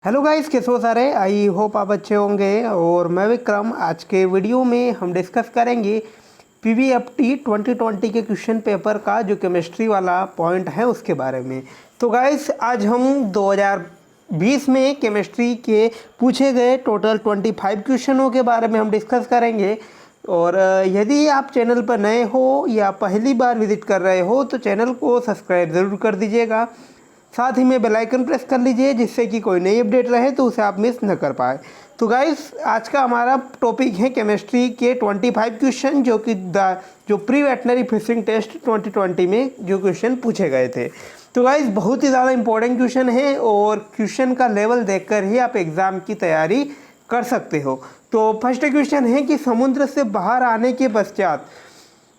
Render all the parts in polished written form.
Hello guys, कैसे हो सारे। आई होप आप अच्छे होंगे। और मैं विक्रम। आज के वीडियो में हम डिस्कस करेंगे पीवीएफटी 2020 के क्वेश्चन पेपर का जो केमिस्ट्री वाला पॉइंट है उसके बारे में। तो गाइस आज हम 2020 में केमिस्ट्री के पूछे गए टोटल 25 क्वेश्चनों के बारे में हम डिस्कस करेंगे। और यदि आप चैनल पर नए हो या पहली बार विजिट कर रहे हो तो चैनल को सब्सक्राइब ज़रूर कर दीजिएगा। साथ ही में बेल आइकन प्रेस कर लीजिए जिससे कि कोई नई अपडेट रहे तो उसे आप मिस न कर पाए। तो गाइस आज का हमारा टॉपिक है केमिस्ट्री के 25 क्वेश्चन जो प्री वेटनरी फिशिंग टेस्ट 2020 में जो क्वेश्चन पूछे गए थे। तो गाइस बहुत ही ज़्यादा इंपॉर्टेंट क्वेश्चन है और क्वेश्चन का लेवल देखकर ही आप एग्ज़ाम की तैयारी कर सकते हो। तो फर्स्ट क्वेश्चन है कि समुद्र से बाहर आने के पश्चात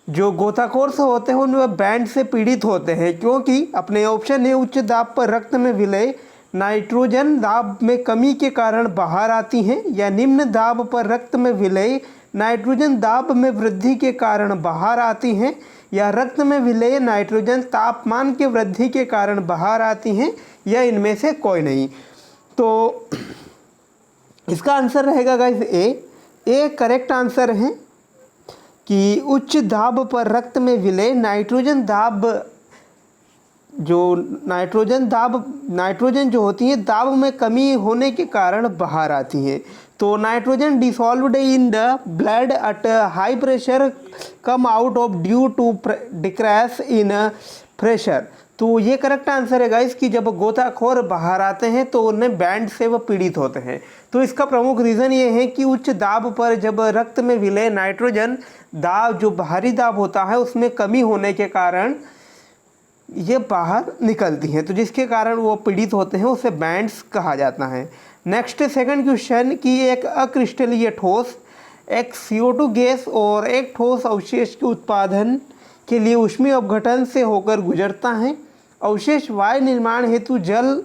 जो गोताखोर से होते हैं उनमें बैंड से पीड़ित होते हैं क्योंकि अपने ऑप्शन है उच्च दाब पर रक्त में विलय नाइट्रोजन दाब में कमी के कारण बाहर आती हैं, या निम्न दाब पर रक्त में विलय नाइट्रोजन दाब में वृद्धि के कारण बाहर आती हैं, या रक्त में विलय नाइट्रोजन तापमान के वृद्धि के कारण बाहर आती हैं, या इनमें से कोई नहीं। तो इसका आंसर रहेगा गाइस ए करेक्ट आंसर है कि उच्च दाब पर रक्त में विलय नाइट्रोजन जो होती है दाब में कमी होने के कारण बाहर आती हैं। तो nitrogen dissolved in the blood at high pressure come out of due to decrease in pressure. तो ये करेक्ट आंसर है गाइस कि जब गोताखोर बाहर आते हैं तो उन्हें बैंड से वो पीड़ित होते हैं। तो इसका प्रमुख रीज़न ये है कि उच्च दाब पर जब रक्त में विलय नाइट्रोजन दाब जो बाहरी दाब होता है उसमें कमी होने के कारण ये बाहर निकलती हैं, तो जिसके कारण वो पीड़ित होते हैं उसे बैंड्स कहा जाता है। नेक्स्ट सेकंड क्वेश्चन कि एक अक्रिस्टलीय ठोस एक CO2 गैस और एक ठोस अवशेष के उत्पादन के लिए ऊष्मीय अपघटन से होकर गुजरता है। अवशेष वायु निर्माण हेतु जल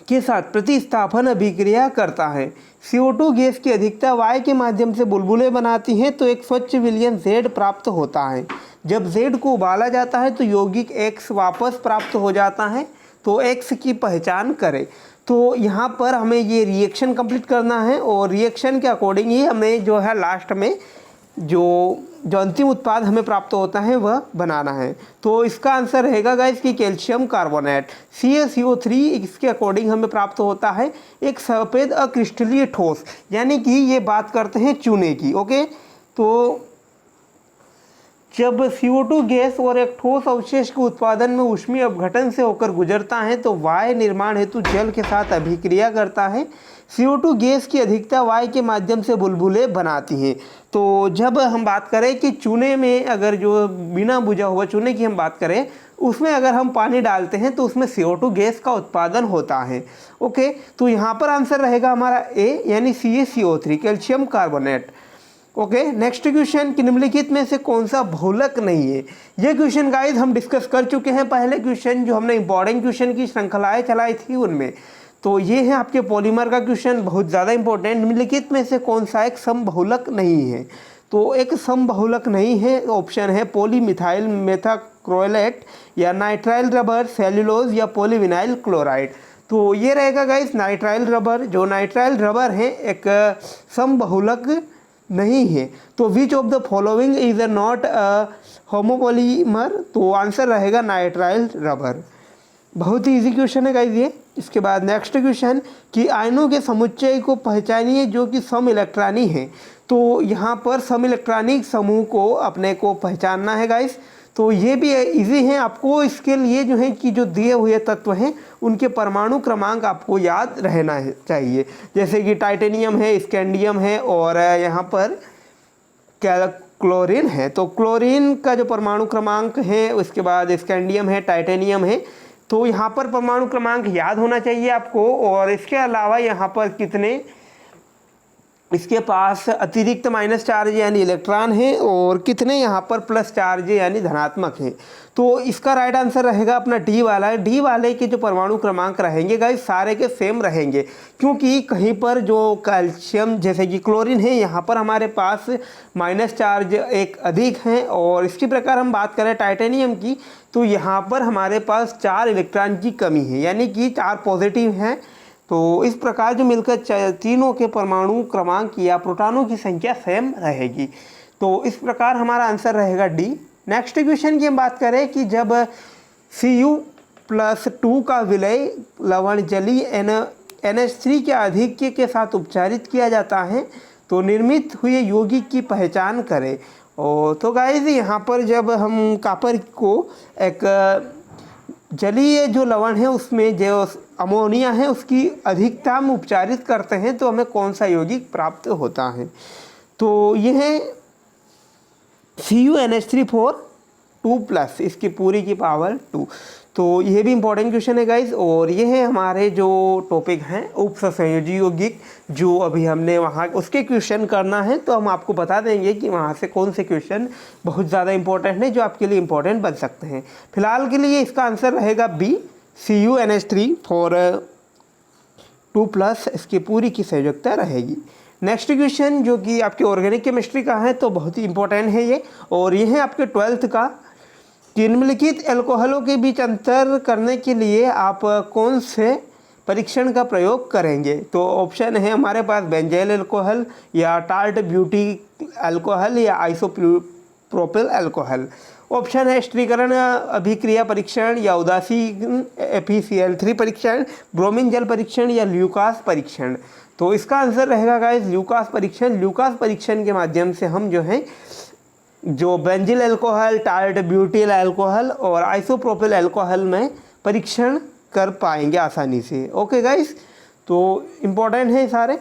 के साथ प्रतिस्थापन अभिक्रिया करता है। CO2 गैस की अधिकता वायु के माध्यम से बुलबुले बनाती है तो एक स्वच्छ विलयन Z प्राप्त होता है। जब Z को उबाला जाता है तो यौगिक X वापस प्राप्त हो जाता है। तो X की पहचान करें। तो यहाँ पर हमें ये रिएक्शन कंप्लीट करना है और रिएक्शन के अकॉर्डिंग ही हमें जो है लास्ट में जो अंतिम उत्पाद हमें प्राप्त होता है वह बनाना है। तो इसका आंसर रहेगा गाइस कि कैल्शियम कार्बोनेट CaCO3 इसके अकॉर्डिंग हमें प्राप्त होता है एक सफ़ेद अक्रिस्टलीय ठोस, यानी कि ये बात करते हैं चूने की। ओके, तो जब CO2 गैस और एक ठोस अवशेष के उत्पादन में ऊष्मीय अपघटन से होकर गुजरता है तो वायु निर्माण हेतु जल के साथ अभिक्रिया करता है। CO2 गैस की अधिकता वायु के माध्यम से बुलबुले बनाती हैं। तो जब हम बात करें कि चूने में अगर जो बिना बुझा हुआ चूने की हम बात करें उसमें अगर हम पानी डालते हैं तो उसमें CO2 गैस का उत्पादन होता है। ओके, तो यहाँ पर आंसर रहेगा हमारा ए यानी CaCO3 calcium carbonate. Okay, next question कि निम्नलिखित में से कौन सा बहुलक नहीं है। ये क्वेश्चन गाइस हम डिस्कस कर चुके हैं पहले क्वेश्चन जो हमने इंपॉर्टेंट क्वेश्चन की श्रृंखलाएं चलाई थी उनमें। तो ये है आपके पॉलीमर का क्वेश्चन, बहुत ज़्यादा इंपॉर्टेंट। निम्नलिखित में से कौन सा एक समबहुलक नहीं है। तो एक समबहुलक नहीं है ऑप्शन है पॉलीमिथाइल मेथाक्रोलेट या नाइट्राइल रबर सेल्यूलोज या पॉलीविनाइल क्लोराइड। तो ये रहेगा गाइस नाइट्राइल रबर। जो नाइट्राइल रबर है एक समबहुलक नहीं है। तो which of the following is not a homopolymer. तो आंसर रहेगा नाइट्राइल रबर। बहुत ही इजी क्वेश्चन है गाइस ये। इसके बाद नेक्स्ट क्वेश्चन कि आयनों के समुच्चय को पहचानिए जो कि सम इलेक्ट्रॉनी है। तो यहाँ पर सम इलेक्ट्रॉनिक समूह को अपने को पहचानना है गाइस। तो ये भी इजी है, आपको इसके लिए जो है कि जो दिए हुए तत्व हैं उनके परमाणु क्रमांक आपको याद रहना चाहिए। जैसे कि टाइटेनियम है, स्कैंडियम है और यहाँ पर क्या क्लोरीन है। तो क्लोरीन का जो परमाणु क्रमांक है, उसके बाद स्कैंडियम है, टाइटेनियम है। तो यहाँ पर परमाणु क्रमांक याद होना चाहिए आपको। और इसके अलावा यहाँ पर कितने इसके पास अतिरिक्त माइनस चार्ज यानी इलेक्ट्रॉन है और कितने यहाँ पर प्लस चार्ज यानी धनात्मक है। तो इसका राइट आंसर रहेगा अपना डी वाला। डी वाले के जो परमाणु क्रमांक रहेंगे गाइस सारे के सेम रहेंगे, क्योंकि कहीं पर जो कैल्शियम जैसे कि क्लोरीन है यहाँ पर हमारे पास माइनस चार्ज एक अधिक है, और इसके प्रकार हम बात करें टाइटेनियम की तो यहाँ पर हमारे पास 4 इलेक्ट्रॉन की कमी है, यानी कि 4 पॉजिटिव हैं। तो इस प्रकार जो मिलकर तीनों के परमाणु क्रमांक या प्रोटॉनों की संख्या सेम रहेगी। तो इस प्रकार हमारा आंसर रहेगा डी। नेक्स्ट क्वेश्चन की हम बात करें कि जब Cu+2 का विलय लवण जलीय NH3 के आधिक्य के साथ उपचारित किया जाता है तो निर्मित हुए यौगिक की पहचान करें। और तो गाइस यहाँ पर जब हम कॉपर को एक जलीय जो लवण है उसमें जो अमोनिया है उसकी अधिकता में उपचारित करते हैं तो हमें कौन सा यौगिक प्राप्त होता है। तो यह है CuNH3 2+, इसकी पूरी की पावर 2। तो यह भी इंपॉर्टेंट क्वेश्चन है गाइस। और ये है हमारे जो टॉपिक हैं उपसंयोजी यौगिक, जो अभी हमने वहाँ उसके क्वेश्चन करना है तो हम आपको बता देंगे कि वहाँ से कौन से क्वेश्चन बहुत ज़्यादा इंपॉर्टेंट है जो आपके लिए इंपॉर्टेंट बन सकते हैं। फिलहाल के लिए इसका आंसर रहेगा बी, CuNH3 2+, इसकी पूरी की संयोजकता रहेगी। नेक्स्ट क्वेश्चन जो कि आपके ऑर्गेनिक केमिस्ट्री का है तो बहुत ही इंपॉर्टेंट है ये, और ये है आपके 12th का। निम्नलिखित एल्कोहलों के बीच अंतर करने के लिए आप कौन से परीक्षण का प्रयोग करेंगे। तो ऑप्शन है हमारे पास बेंजाइल अल्कोहल या टार्ट ब्यूटी अल्कोहल या आइसोप्रोपिल अल्कोहल। ऑप्शन है स्त्रीकरण अभिक्रिया परीक्षण या उदासीन FeCl3 परीक्षण, ब्रोमीन जल परीक्षण या ल्यूकास परीक्षण। तो इसका आंसर रहेगा गाइस ल्यूकास परीक्षण। ल्यूकास परीक्षण के माध्यम से हम जो है जो benzyl alcohol, tart butyl alcohol और आइसोप्रोपिल अल्कोहल में परीक्षण कर पाएंगे आसानी से। ओके गाइस, तो इम्पोर्टेंट है सारे।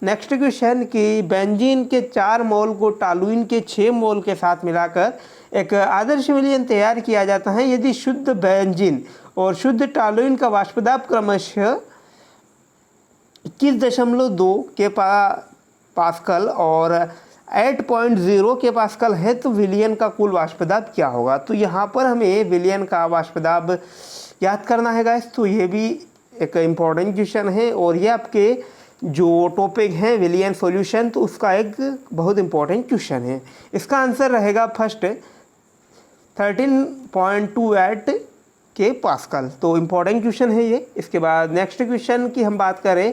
नेक्स्ट क्वेश्चन कि बेंजीन के 4 मोल को टॉलुइन के 6 मोल के साथ मिलाकर एक आदर्श विलयन तैयार किया जाता है यदि शुद्ध बेंजीन और शुद्ध टॉलुइन का वाष्पदाब क्रमशः 21.2 के पास्कल और 8.0 के पास्कल है तो विलयन का कुल वाष्पदाब क्या होगा। तो यहाँ पर हमें विलयन का वाष्पदाब याद करना है गाइस। तो ये भी एक इम्पॉर्टेंट क्वेश्चन है और ये आपके जो टॉपिक है विलयन सॉल्यूशन तो उसका एक बहुत इम्पॉर्टेंट क्वेश्चन है। इसका आंसर रहेगा फर्स्ट 13.28 के पास्कल। तो इम्पॉर्टेंट क्वेश्चन है ये। इसके बाद नेक्स्ट क्वेश्चन की हम बात करें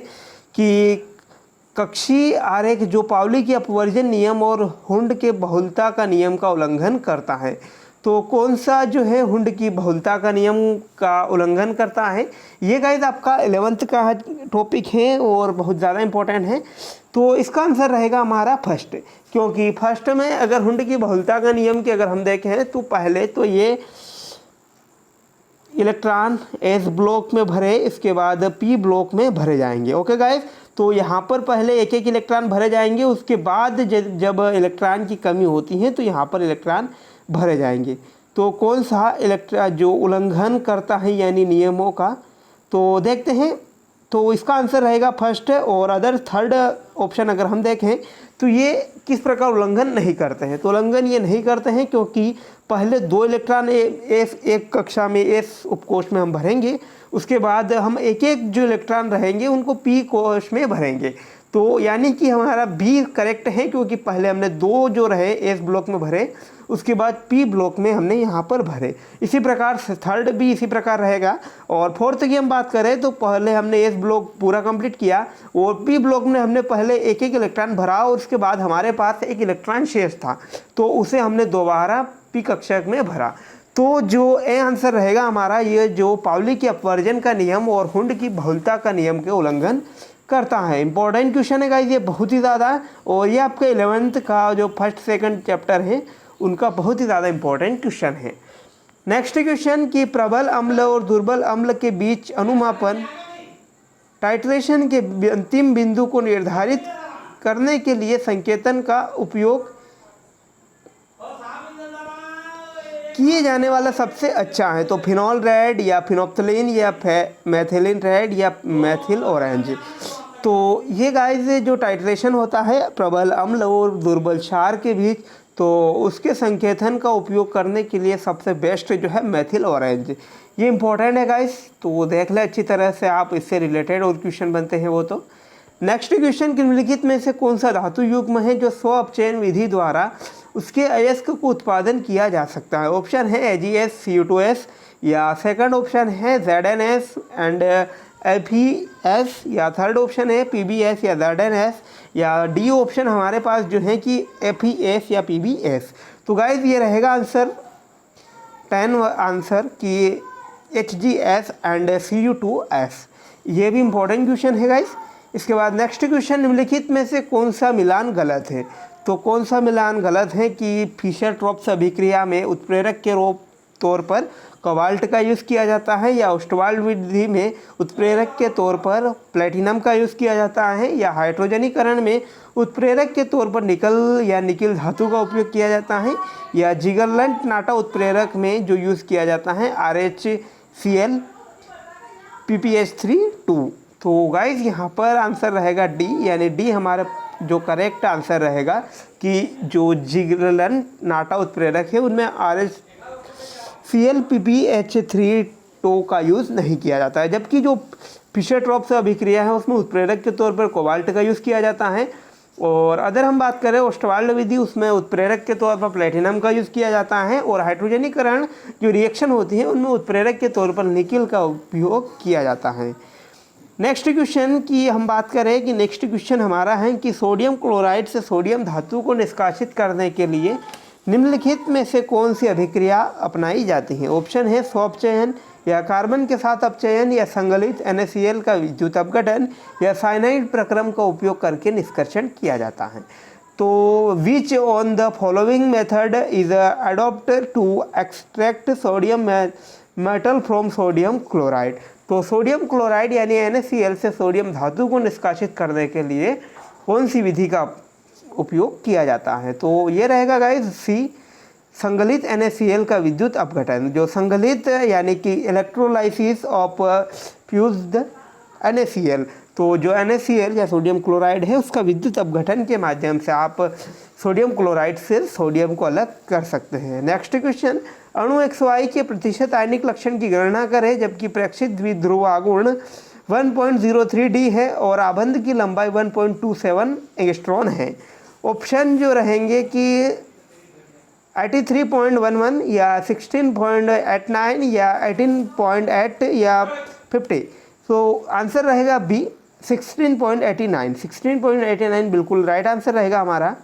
कि कक्षीय आरेख जो पाउली की अपवर्जन नियम और हुंड के बहुलता का नियम का उल्लंघन करता है तो कौन सा जो है हुंड की बहुलता का नियम का उल्लंघन करता है। ये गाइस आपका 11th का टॉपिक है और बहुत ज़्यादा इंपॉर्टेंट है। तो इसका आंसर रहेगा हमारा फर्स्ट, क्योंकि फर्स्ट में अगर हुंड की बहुलता का नियम की अगर हम देखें तो पहले तो ये इलेक्ट्रॉन एस ब्लॉक में भरे, इसके बाद पी ब्लॉक में भरे जाएंगे। ओके गाइस, तो यहाँ पर पहले एक एक इलेक्ट्रॉन भरे जाएंगे, उसके बाद जब इलेक्ट्रॉन की कमी होती है तो यहाँ पर इलेक्ट्रॉन भरे जाएंगे। तो कौन सा इलेक्ट्रॉन जो उल्लंघन करता है यानी नियमों का, तो देखते हैं। तो इसका आंसर रहेगा फर्स्ट और अदर थर्ड ऑप्शन अगर हम देखें तो ये किस प्रकार उल्लंघन नहीं करते हैं। तो उल्लंघन ये नहीं करते हैं क्योंकि पहले 2 इलेक्ट्रॉन एक कक्षा में एस उपकोष में हम भरेंगे, उसके बाद हम एक एक जो इलेक्ट्रॉन रहेंगे उनको पी कोष में भरेंगे। तो यानी कि हमारा बी करेक्ट है क्योंकि पहले हमने 2 जो रहे एस ब्लॉक में भरे, उसके बाद पी ब्लॉक में हमने यहाँ पर भरे। इसी प्रकार थर्ड भी इसी प्रकार रहेगा। और फोर्थ की हम बात करें तो पहले हमने एस ब्लॉक पूरा कंप्लीट किया और पी ब्लॉक में हमने पहले एक एक इलेक्ट्रॉन भरा और उसके बाद हमारे पास एक इलेक्ट्रॉन शेष था तो उसे हमने दोबारा पी कक्षक में भरा। तो जो ए आंसर रहेगा हमारा ये जो पाउली के अपवर्जन का नियम और हुंड की बहुलता का नियम के उल्लंघन करता है। इंपॉर्टेंट क्वेश्चन है गाइस ये बहुत ही ज़्यादा, और ये आपके 11th का जो फर्स्ट सेकंड चैप्टर है उनका बहुत ही ज़्यादा इंपॉर्टेंट क्वेश्चन है। नेक्स्ट क्वेश्चन कि प्रबल अम्ल और दुर्बल अम्ल के बीच अनुमापन टाइट्रेशन के अंतिम बिंदु को निर्धारित करने के लिए संकेतन का उपयोग किए जाने वाला सबसे अच्छा है। तो फिनॉल रेड या फिनोप्थलीन या मेथिलीन रेड या मेथिल ऑरेंज। तो ये गाइस जो टाइट्रेशन होता है प्रबल अम्ल और दुर्बल क्षार के बीच, तो उसके संकेतन का उपयोग करने के लिए सबसे बेस्ट जो है मेथिल ऑरेंज, ये इंपॉर्टेंट है गाइस। तो देख ले अच्छी तरह से आप, इससे रिलेटेड और क्वेश्चन बनते हैं वो। तो नेक्स्ट क्वेश्चन, निम्नलिखित में से कौन सा धातु युग्म है जो स्व अपचयन विधि द्वारा उसके अयस्क को उत्पादन किया जा सकता है? ऑप्शन है AgS Cu2S, या सेकंड ऑप्शन है ZnS एंड FeS, या थर्ड ऑप्शन है PbS या ZnS, या डी ऑप्शन हमारे पास जो है कि FeS या PbS। तो गाइज ये रहेगा आंसर 10 आंसर कि HgS एंड Cu2S। ये भी इंपॉर्टेंट क्वेश्चन है गाइज। इसके बाद नेक्स्ट क्वेश्चन, निम्नलिखित में से कौन सा मिलान गलत है? तो कौन सा मिलान गलत है कि फिशर ट्रॉप्स अभिक्रिया में उत्प्रेरक के तौर पर कोबाल्ट का यूज़ किया जाता है, या ओस्टवाल्ड विधि में उत्प्रेरक के तौर पर प्लेटिनम का यूज़ किया जाता है, या हाइड्रोजनीकरण में उत्प्रेरक के तौर पर निकल या निकिल धातु का उपयोग किया जाता है, या जिगरलैंड नाटा उत्प्रेरक में जो यूज़ किया जाता है RHCl PPH3 2। तो गाइज यहाँ पर आंसर रहेगा डी, यानी डी हमारा जो करेक्ट आंसर रहेगा कि जो जिगरलैंड नाटा उत्प्रेरक है उनमें RHCl PPH3 का यूज़ नहीं किया जाता है, जबकि जो फिशर ट्रॉप्स अभिक्रिया है उसमें उत्प्रेरक के तौर पर कोबाल्ट का यूज़ किया जाता है। और अगर हम बात करें ओस्टवाल्ड विधि, उसमें उत्प्रेरक के तौर पर प्लेटिनम का यूज़ किया जाता है, और हाइड्रोजनीकरण जो रिएक्शन होती है उनमें उत्प्रेरक के तौर पर निकिल का उपयोग किया जाता है। नेक्स्ट क्वेश्चन की हम बात करें कि नेक्स्ट क्वेश्चन हमारा है कि सोडियम क्लोराइड से सोडियम धातु को निष्कासित करने के लिए निम्नलिखित में से कौन सी अभिक्रिया अपनाई जाती है? ऑप्शन है स्वअपचयन, या कार्बन के साथ अपचयन, या संगलित NaCl का विद्युत अपघटन, या साइनाइड प्रक्रम का उपयोग करके निष्कर्षण किया जाता है। तो which on the following method is adopted to extract sodium metal from sodium chloride? तो सोडियम क्लोराइड यानी NaCl से सोडियम धातु को निष्कासित करने के लिए कौन सी विधि का उपयोग किया जाता है? तो ये रहेगा गाइज सी, संगलित NaCl का विद्युत अपघटन। जो संगलित यानी कि इलेक्ट्रोलाइसिस ऑफ फ्यूज्ड NaCl, तो जो NaCl या सोडियम क्लोराइड है उसका विद्युत अपघटन के माध्यम से आप सोडियम क्लोराइड से सोडियम को अलग कर सकते हैं। नेक्स्ट क्वेश्चन, अणु XY के प्रतिशत आयनिक लक्षण की गणना करें जबकि प्रेक्षित द्विध्रुव आघूर्ण 1.03 D है और आबंध की लंबाई 1.27 एंगस्ट्रॉन है। ऑप्शन जो रहेंगे कि 83.11 या 16.89 या 18.8 या 50। तो आंसर रहेगा बी 16.89। 16.89 बिल्कुल राइट आंसर रहेगा हमारा।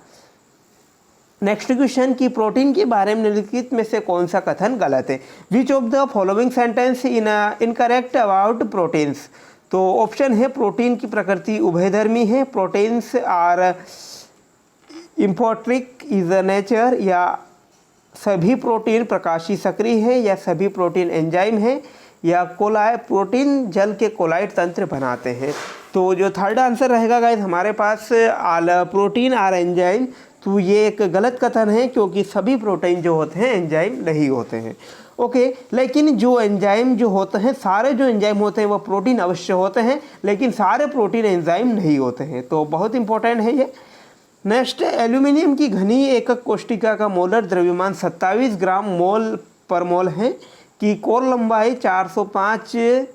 नेक्स्ट क्वेश्चन की प्रोटीन के बारे में निम्नलिखित में से कौन सा कथन गलत है? Which of the following sentence incorrect about proteins? तो ऑप्शन है प्रोटीन की प्रकृति उभयधर्मी है, प्रोटीन्स आर इम्पोट्रिक इज नेचर, या सभी प्रोटीन प्रकाशीय सक्रिय है, या सभी प्रोटीन एंजाइम है, या प्रोटीन जल के कोलाइड तंत्र बनाते हैं। तो जो थर्ड आंसर रहेगा गाइस हमारे पास आल प्रोटीन आर एंजाइम। तो ये एक गलत कथन है क्योंकि सभी प्रोटीन जो होते हैं एंजाइम नहीं होते हैं। ओके, लेकिन जो एंजाइम जो होते हैं, सारे जो एंजाइम होते हैं वो प्रोटीन अवश्य होते हैं, लेकिन सारे प्रोटीन एंजाइम नहीं होते हैं। तो बहुत इंपॉर्टेंट है ये। नेक्स्ट, एल्यूमिनियम की घनी एकक कोष्टिका का मोलर द्रव्यमान 27 ग्राम मोल पर मोल है, की कोर लंबाई 405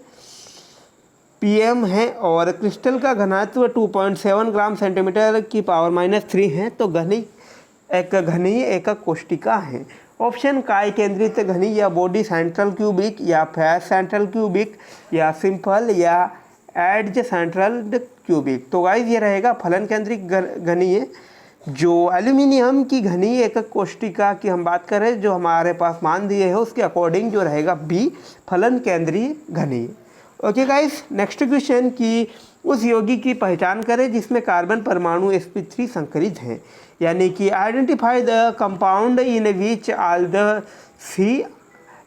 pm है और क्रिस्टल का घनत्व 2.7 ग्राम सेंटीमीटर की पावर -3 है। तो घनी एकक कोष्टिका है। ऑप्शन काय केंद्रित घनी, या बॉडी सेंट्रल क्यूबिक, या फैस सेंट्रल क्यूबिक, या सिंपल, या एड्ज सेंट्रल क्यूबिक। तो गाइस ये रहेगा फलन केंद्रित घनी है। जो एल्यूमिनियम की घनी एकक कोष्टिका की हम बात करें, जो हमारे पास मान दिए है उसके अकॉर्डिंग जो रहेगा बी फलन केंद्रीय घनी। ओके गाइस, नेक्स्ट क्वेश्चन की उस यौगिक की पहचान करें जिसमें कार्बन परमाणु sp3 संकरित हैं, यानी कि identify the compound in which all the C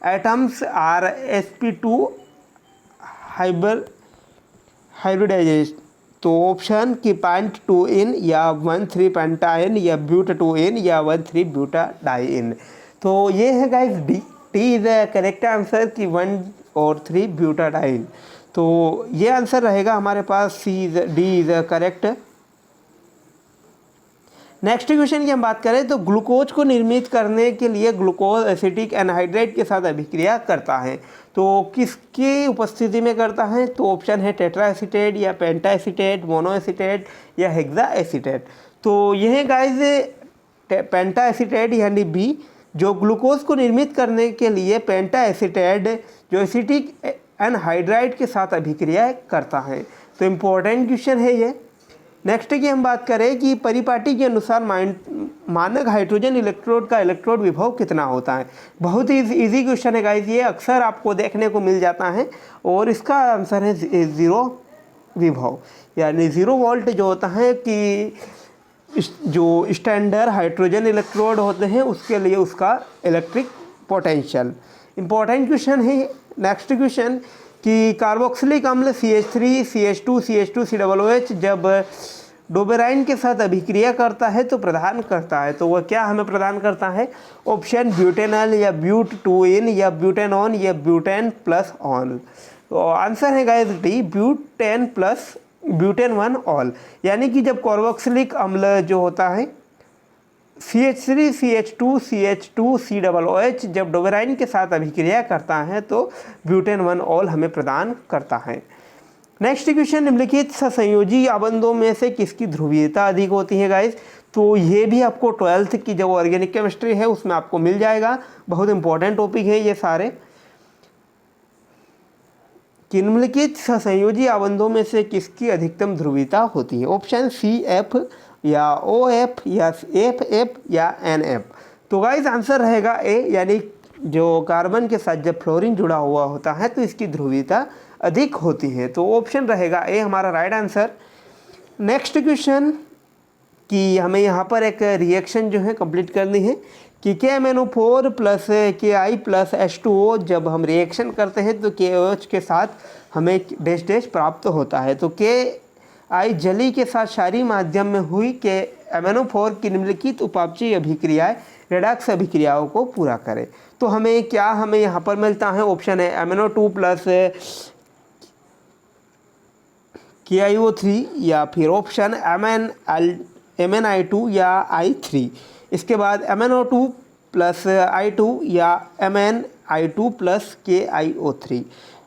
atoms are sp2 hybridisation. तो ऑप्शन की 0.2N, या 1,3 पेंटाइन, या ब्यूटा-2N, या 1,3 ब्यूटा-डाइइन। तो ये है guys D is the correct answer कि 1 और 3 ब्यूटाडाइन। तो ये आंसर रहेगा हमारे पास C D is correct. Next question की हम बात करें तो ग्लूकोज को निर्मित करने के लिए ग्लूकोज एसिटिक एनहाइड्राइड के साथ अभिक्रिया करता है, तो किसकी उपस्थिति में करता है? तो ऑप्शन है टेट्रा एसीटेट या पेंटा एसीटेट, मोनो एसीटेट या हेक्सा एसीटेट। तो यह गाइज पेंटा एसीटेट यानी बी, जो ग्लूकोज को निर्मित करने के लिए पेंटा एसीटेट जो एसिटिक एनहाइड्राइड के साथ अभिक्रिया करता है। तो इम्पोर्टेंट क्वेश्चन है ये। नेक्स्ट की हम बात करें कि परिपाटी के अनुसार मानक हाइड्रोजन इलेक्ट्रोड का इलेक्ट्रोड विभव कितना होता है। बहुत ही इजी क्वेश्चन है गाइस, ये अक्सर आपको देखने को मिल जाता है और इसका आंसर है 0 विभव, यानी 0 वोल्ट जो होता है कि जो स्टैंडर्ड हाइड्रोजन इलेक्ट्रोड होते हैं उसके लिए उसका इलेक्ट्रिक पोटेंशियल। इंपॉर्टेंट क्वेश्चन है नेक्स्ट क्वेश्चन कि कार्बोक्सिलिक अम्ल CH3 CH2 CH2 COOH जब डोबेराइन के साथ अभिक्रिया करता है तो प्रदान करता है, तो वह क्या हमें प्रदान करता है? ऑप्शन ब्यूटेनॉल या ब्यूट2इन या ब्यूटेनॉन या ब्यूटेन प्लस ऑन। तो आंसर है guys D, butane plus butane 1 all. यानी कि जब कार्बोक्सिलिक अम्ल जो होता है CH3 CH2 CH2 COOH जब डोबेराइन के साथ अभिक्रिया करता है तो ब्यूटेन 1 ऑल हमें प्रदान करता है। नेक्स्ट क्वेश्चन, निम्नलिखित सहसंयोजी आबंधों में से किसकी ध्रुवीयता अधिक होती है गाइस? तो ये भी आपको 12th की जो ऑर्गेनिक केमिस्ट्री है उसमें आपको मिल जाएगा। बहुत इंपॉर्टेंट टॉपिक है ये सारे। कि निम्नलिखित सहसंयोजी आबंधों में से किसकी अधिकतम ध्रुवीयता होती है? ऑप्शन CF या OF या FF या NF। तो गाइस आंसर रहेगा ए, यानी जो कार्बन के साथ जब फ्लोरीन जुड़ा हुआ होता है तो इसकी ध्रुवीयता अधिक होती है। तो ऑप्शन रहेगा ए हमारा राइट आंसर। नेक्स्ट क्वेश्चन कि हमें यहाँ पर एक रिएक्शन जो है कंप्लीट करनी है कि KMnO4 plus Ki plus H2O जब हम रिएक्शन करते हैं तो KOH के साथ हमें डैश डैश प्राप्त होता है। तो Ki जली के साथ क्षारीय माध्यम में हुई KMnO4 की निम्नलिखित उपापचयी अभिक्रियाएं रेडॉक्स अभिक्रियाओं को पूरा करें। तो हमें क्या हमें यहाँ पर मिलता है? ऑप्शन है MnO2 प्लस KiO3 या फिर ऑप्शन MnI2 या I3। इसके बाद MnO2 प्लस I2 या MnI2 प्लस KiO3।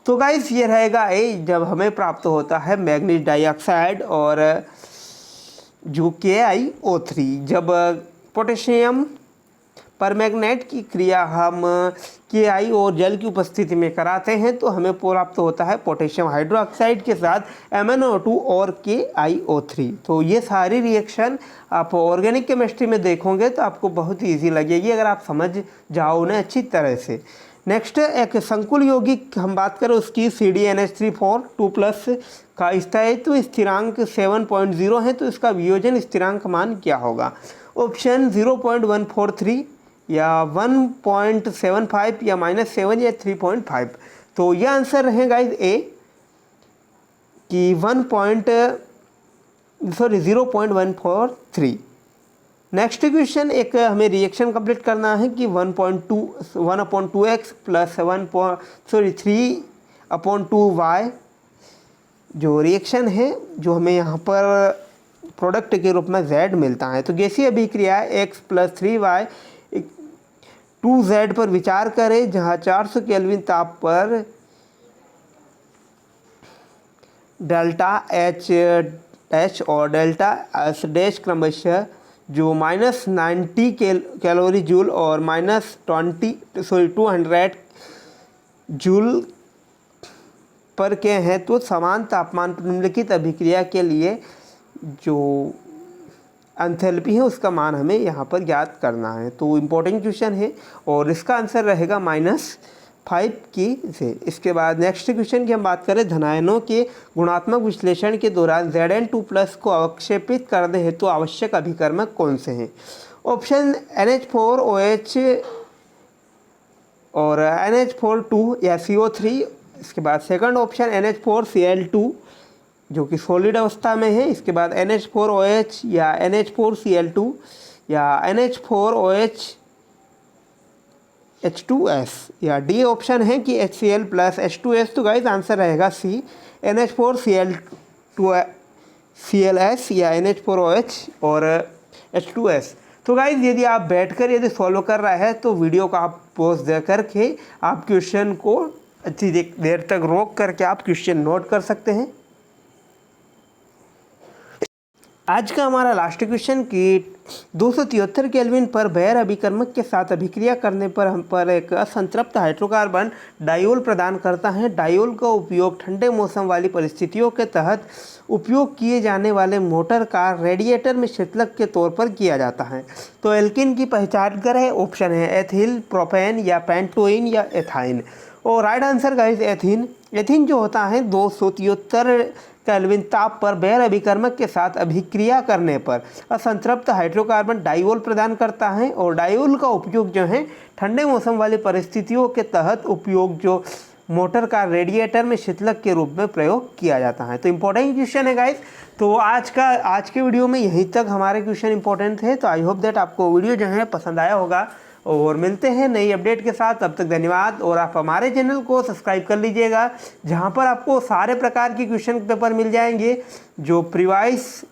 तो गाइस ये रहेगा ए, जब हमें प्राप्त होता है मैग्नीज डाइऑक्साइड और जो KiO3। जब पोटेशियम परमैंगनेट की क्रिया हम Ki और जल की उपस्थिति में कराते हैं तो हमें प्राप्त होता है पोटेशियम हाइड्रोक्साइड के साथ MnO2 और KiO3। तो ये सारी रिएक्शन आप ऑर्गेनिक केमिस्ट्री में देखोगे तो आपको बहुत ही ईजी लगेगी अगर आप समझ जाओ ना अच्छी तरह से। नेक्स्ट एक संकुल यौगिक हम बात करें उसकी CdNH3 2+ का स्थायित्व स्थिरांक 7.0 है, तो इसका वियोजन स्थिरांक मान क्या होगा? ऑप्शन 0.143 या 1.75 या -7 या 3.5। तो यह आंसर रहेगा ए कि 0.143। नेक्स्ट क्वेश्चन एक हमें रिएक्शन कंप्लीट करना है कि 1/2x प्लस 3/2y जो रिएक्शन है जो हमें यहाँ पर प्रोडक्ट के रूप में Z मिलता है। तो गैसीय अभिक्रिया x प्लस 3y 2Z पर विचार करें जहाँ 400 केल्विन ताप पर डेल्टा H और डेल्टा S क्रमशः जो -90 कैलोरी जूल और -200 जूल पर के हैं, तो समान तापमान पर निम्नलिखित अभिक्रिया के लिए जो एंथैल्पी है उसका मान हमें यहाँ पर ज्ञात करना है। तो इम्पोर्टेंट क्वेश्चन है और इसका आंसर रहेगा -5 की से। इसके बाद नेक्स्ट क्वेश्चन की हम बात करें धनायनों के गुणात्मक विश्लेषण के दौरान Zn2+ को अवक्षेपित करने हेतु आवश्यक अभिकर्मक कौन से हैं? ऑप्शन NH4OH और NH4 या CO3। इसके बाद सेकंड ऑप्शन NH4Cl2 जो कि सॉलिड अवस्था में है। इसके बाद NH4OH या NH4Cl2 या NH4OH H2S, या डी ऑप्शन है कि HCl प्लस H2S। तो गाइज आंसर रहेगा सी, NH4Cl2CLS या NH4OH और H2S। तो गाइज यदि आप बैठकर यदि सॉल्व कर रहे हैं तो वीडियो को आप पॉज दे करके आप क्वेश्चन को अच्छी देर तक रोक करके आप क्वेश्चन नोट कर सकते हैं। आज का हमारा लास्ट क्वेश्चन कि 273 केल्विन पर बेयर अभिकर्मक के साथ अभिक्रिया करने पर हम पर एक असंतृप्त हाइड्रोकार्बन डायोल प्रदान करता है। डायोल का उपयोग ठंडे मौसम वाली परिस्थितियों के तहत उपयोग किए जाने वाले मोटर कार रेडिएटर में शीतलक के तौर पर किया जाता है। तो एल्किन की पहचान करें। ऑप्शन है एथिल, प्रोपेन या पेंटोइन या एथाइन। और right answer guys ethene. Ethene जो होता है 273 केल्विन ताप पर बेयर अभिकर्मक के साथ अभिक्रिया करने पर असंतृप्त हाइड्रोकार्बन डायोल प्रदान करता है। और डायोल का उपयोग जो है ठंडे मौसम वाली परिस्थितियों के तहत उपयोग जो मोटर का रेडिएटर में शीतलक के रूप में प्रयोग किया जाता है। तो इम्पोर्टेंट क्वेश्चन है गाइस। तो आज के वीडियो में यहीं तक हमारे क्वेश्चन इंपॉर्टेंट थे। तो आई होप दैट आपको वीडियो जो है पसंद आया होगा और मिलते हैं नई अपडेट के साथ। तब तक धन्यवाद। और आप हमारे चैनल को सब्सक्राइब कर लीजिएगा जहां पर आपको सारे प्रकार के क्वेश्चन पेपर मिल जाएंगे जो प्रीवाइस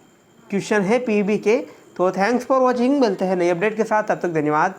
क्वेश्चन है पीबी के। तो थैंक्स फॉर वॉचिंग। मिलते हैं नई अपडेट के साथ। तब तक धन्यवाद।